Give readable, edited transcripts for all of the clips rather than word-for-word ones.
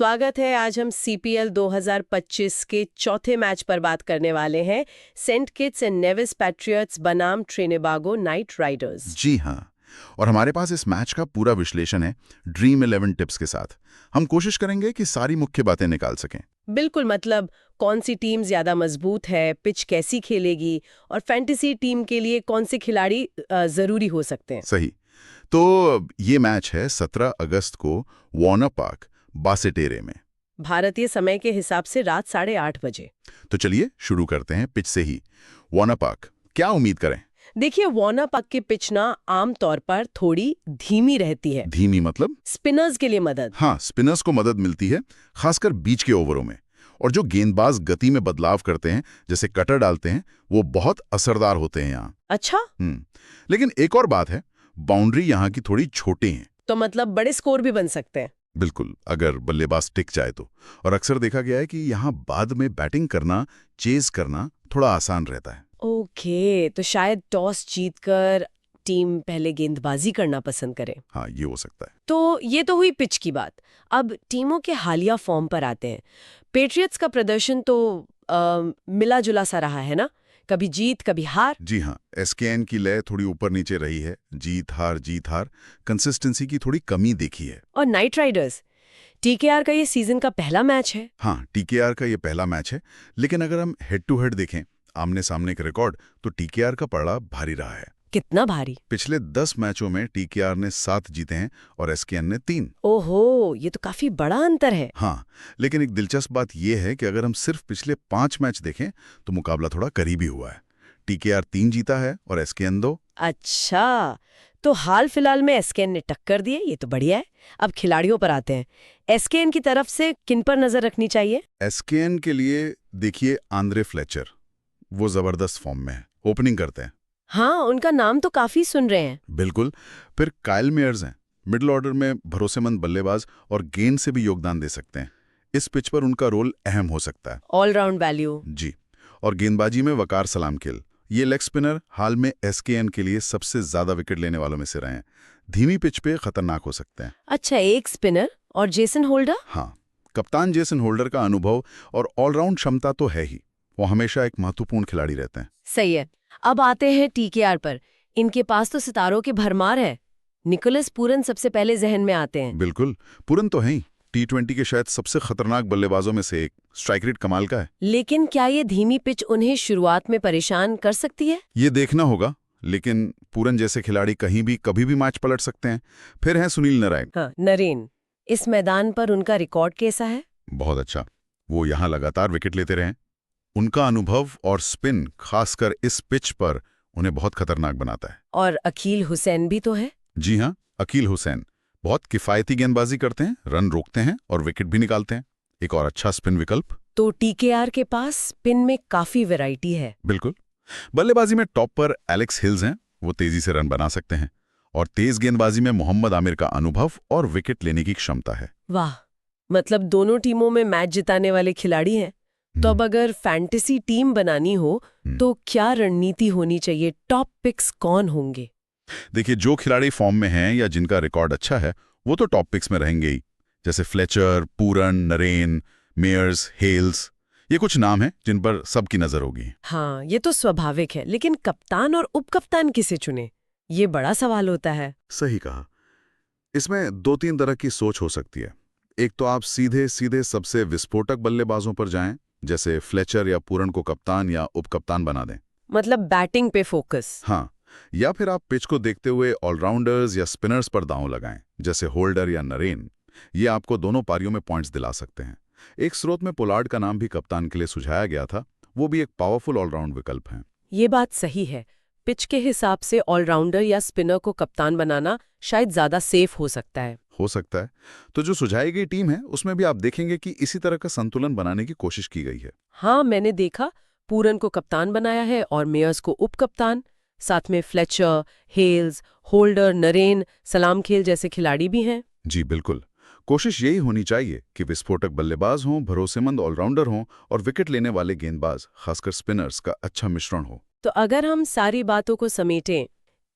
स्वागत है। आज हम सीपीएल 2025 के चौथे मैच पर बात करने वाले हैं। Saint Kitts and Nevis Patriots बनाम ट्रिनिबागो नाइट राइडर्स। जी हाँ, और हमारे पास इस मैच का पूरा विश्लेषण है ड्रीम 11 टिप्स के साथ। हम कोशिश करेंगे कि सारी मुख्य बातें निकाल सकें। बिल्कुल, मतलब कौन सी टीम ज्यादा मजबूत है, पिच कैसी खेलेगी और फैंटेसी टीम के लिए कौन से खिलाड़ी जरूरी हो सकते हैं। सही। तो ये मैच है 17 अगस्त को वॉर्नर पार्क, बासेटेरे में। भारतीय समय के हिसाब से रात 8:30 बजे। तो चलिए शुरू करते हैं पिच से ही। वॉर्नर पार्क, क्या उम्मीद करें? देखिए, वॉर्नर पार्क की पिच ना आमतौर पर थोड़ी धीमी रहती है। धीमी मतलब? स्पिनर्स के लिए मदद। हाँ, स्पिनर्स को मदद मिलती है, खासकर बीच के ओवरों में। और जो गेंदबाज गति में बदलाव करते हैं, जैसे कटर डालते हैं, वो बहुत असरदार होते हैं यहाँ। अच्छा। लेकिन एक और बात है, बाउंड्री यहाँ की थोड़ी छोटी है। तो मतलब बड़े स्कोर भी बन सकते हैं। बिल्कुल, अगर बल्लेबाज टिक जाए तो। और अक्सर देखा गया है कि यहाँ बाद में बैटिंग करना, चेज करना थोड़ा आसान रहता है। ओके, तो शायद टॉस जीतकर टीम पहले गेंदबाजी करना पसंद करे। हाँ, ये हो सकता है। तो ये तो हुई पिच की बात। अब टीमों के हालिया फॉर्म पर आते हैं। पेट्रियट्स का प्रदर्शन तो मिला जुला सा रहा है ना, कभी जीत कभी हार। जी हाँ, एसकेएन की लय थोड़ी ऊपर नीचे रही है, जीत हार, कंसिस्टेंसी की थोड़ी कमी देखी है। और नाइट राइडर्स, टीकेआर का ये सीजन का पहला मैच है। हाँ, टीकेआर का ये पहला मैच है, लेकिन अगर हम हेड टू हेड देखें, आमने सामने का रिकॉर्ड, तो टीकेआर का पड़ा भारी रहा है। कितना भारी? पिछले 10 मैचों में टीकेआर ने 7 जीते हैं और एसकेएन ने 3। ओहो, ये तो काफी बड़ा अंतर है। हाँ, लेकिन एक दिलचस्प बात यह है कि अगर हम सिर्फ पिछले 5 मैच देखें तो मुकाबला थोड़ा करीबी हुआ है। टीकेआर 3 जीता है और एसकेएन 2। अच्छा, तो हाल फिलहाल में एसकेएन ने टक्कर दी है, ये तो बढ़िया है। अब खिलाड़ियों पर आते हैं। एसकेएन की तरफ से किन पर नजर रखनी चाहिए? एसकेएन के लिए देखिए आंद्रे फ्लेचर, वो जबरदस्त फॉर्म में है, ओपनिंग करते हैं। हाँ, उनका नाम तो काफी सुन रहे हैं। बिल्कुल। फिर काइल मेयर्स हैं, मिडिल ऑर्डर में भरोसेमंद बल्लेबाज और गेंद से भी योगदान दे सकते हैं। इस पिच पर उनका रोल अहम हो सकता है। All round value. जी। और गेंदबाजी में वकार सलामखेल, ये लेग स्पिनर हाल में एसकेएन के लिए सबसे ज्यादा विकेट लेने वालों में से रहे हैं। धीमी पिच पे खतरनाक हो सकते हैं। अच्छा, एक स्पिनर और जेसन होल्डर। हाँ, कप्तान जेसन होल्डर का अनुभव और ऑलराउंड क्षमता तो है ही, वो हमेशा एक महत्वपूर्ण खिलाड़ी रहते हैं। सही है। अब आते हैं टीकेआर पर। इनके पास तो सितारों की भरमार है। निकोलस पूरन सबसे पहले जहन में आते हैं। बिल्कुल, पूरन तो है ही, टी20 के शायद सबसे खतरनाक बल्लेबाजों में से एक। स्ट्राइक रेट कमाल का है। लेकिन क्या ये धीमी पिच उन्हें शुरुआत में परेशान कर सकती है? ये देखना होगा, लेकिन पूरन जैसे खिलाड़ी कहीं भी कभी भी मैच पलट सकते हैं। फिर हैं सुनील नारायण। हाँ, नरेन। इस मैदान पर उनका रिकॉर्ड कैसा है? बहुत अच्छा, वो यहाँ लगातार विकेट लेते रहे। उनका अनुभव और स्पिन खासकर इस पिच पर उन्हें बहुत खतरनाक बनाता है। और अकील हुसैन भी तो है। जी हाँ, अकील हुसैन बहुत किफायती गेंदबाजी करते हैं, रन रोकते हैं और विकेट भी निकालते हैं। एक और अच्छा स्पिन विकल्प। तो टीकेआर के पास स्पिन में काफी वैरायटी है। बिल्कुल। बल्लेबाजी में टॉप पर एलेक्स हिल्स हैं, वो तेजी से रन बना सकते हैं। और तेज गेंदबाजी में मोहम्मद आमिर का अनुभव और विकेट लेने की क्षमता है। वाह, मतलब दोनों टीमों में मैच जिताने वाले खिलाड़ी हैं। तो अब अगर फैंटेसी टीम बनानी हो तो क्या रणनीति होनी चाहिए? टॉप पिक्स कौन होंगे? देखिए, जो खिलाड़ी फॉर्म में हैं या जिनका रिकॉर्ड अच्छा है, वो तो टॉप पिक्स में रहेंगे ही। जैसे फ्लेचर, पूरन, नरेन, मेयर्स, हेल्स, ये कुछ नाम हैं जिन पर सबकी नजर होगी। हाँ, ये तो स्वाभाविक है। लेकिन कप्तान और उपकप्तान किसे चुने, ये बड़ा सवाल होता है। सही कहा। इसमें 2-3 तरह की सोच हो सकती है। एक तो आप सीधे सीधे सबसे विस्फोटक बल्लेबाजों पर जाएं, जैसे फ्लेचर या पूरन को कप्तान या उपकप्तान बना दें। मतलब बैटिंग पे फोकस। हाँ, या फिर आप पिच को देखते हुए ऑलराउंडर्स या स्पिनर्स पर दांव लगाएं, जैसे होल्डर या नरेन। ये आपको दोनों पारियों में पॉइंट्स दिला सकते हैं। एक स्रोत में पोलार्ड का नाम भी कप्तान के लिए सुझाया गया था, वो भी एक पावरफुल ऑलराउंड विकल्प है। ये बात सही है। पिच के हिसाब से ऑलराउंडर या स्पिनर को कप्तान बनाना शायद ज्यादा सेफ हो सकता है। हो सकता है। तो जो सुझाई गई टीम है, उसमें भी आप देखेंगे कि इसी तरह का संतुलन बनाने की कोशिश की गई है। हाँ, मैंने देखा, पूरन को कप्तान बनाया है और मेयर्स को उपकप्तान। साथ में फ्लेचर, हेल्स, होल्डर, नरेन, सलामखेल जैसे खिलाड़ी भी हैं। जी बिल्कुल। कोशिश यही होनी चाहिए कि विस्फोटक बल्लेबाज हों, भरोसेमंद ऑलराउंडर हों और विकेट लेने वाले गेंदबाज, खासकर स्पिनर्स का अच्छा मिश्रण हो। तो अगर हम सारी बातों को समेटें,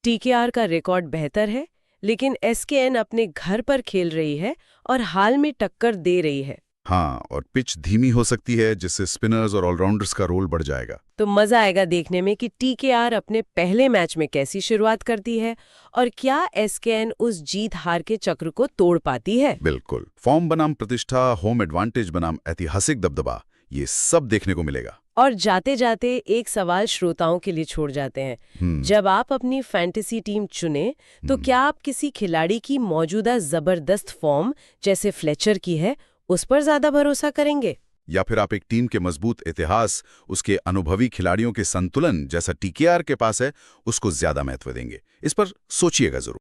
टीकेआर का रिकॉर्ड बेहतर है, लेकिन एसकेएन अपने घर पर खेल रही है और हाल में टक्कर दे रही है। हाँ, और पिच धीमी हो सकती है जिससे स्पिनर्स और ऑलराउंडर्स का रोल बढ़ जाएगा। तो मजा आएगा देखने में कि टीकेआर अपने पहले मैच में कैसी शुरुआत करती है और क्या एसकेएन उस जीत हार के चक्र को तोड़ पाती है। बिल्कुल, फॉर्म बनाम प्रतिष्ठा, होम एडवांटेज बनाम ऐतिहासिक दबदबा, ये सब देखने को मिलेगा। और जाते जाते एक सवाल श्रोताओं के लिए छोड़ जाते हैं। जब आप अपनी फैंटेसी टीम चुने तो क्या आप किसी खिलाड़ी की मौजूदा जबरदस्त फॉर्म जैसे फ्लेचर की है उस पर ज्यादा भरोसा करेंगे, या फिर आप एक टीम के मजबूत इतिहास, उसके अनुभवी खिलाड़ियों के संतुलन जैसा टीकेआर के पास है, उसको ज्यादा महत्व देंगे? इस पर सोचिएगा जरूर।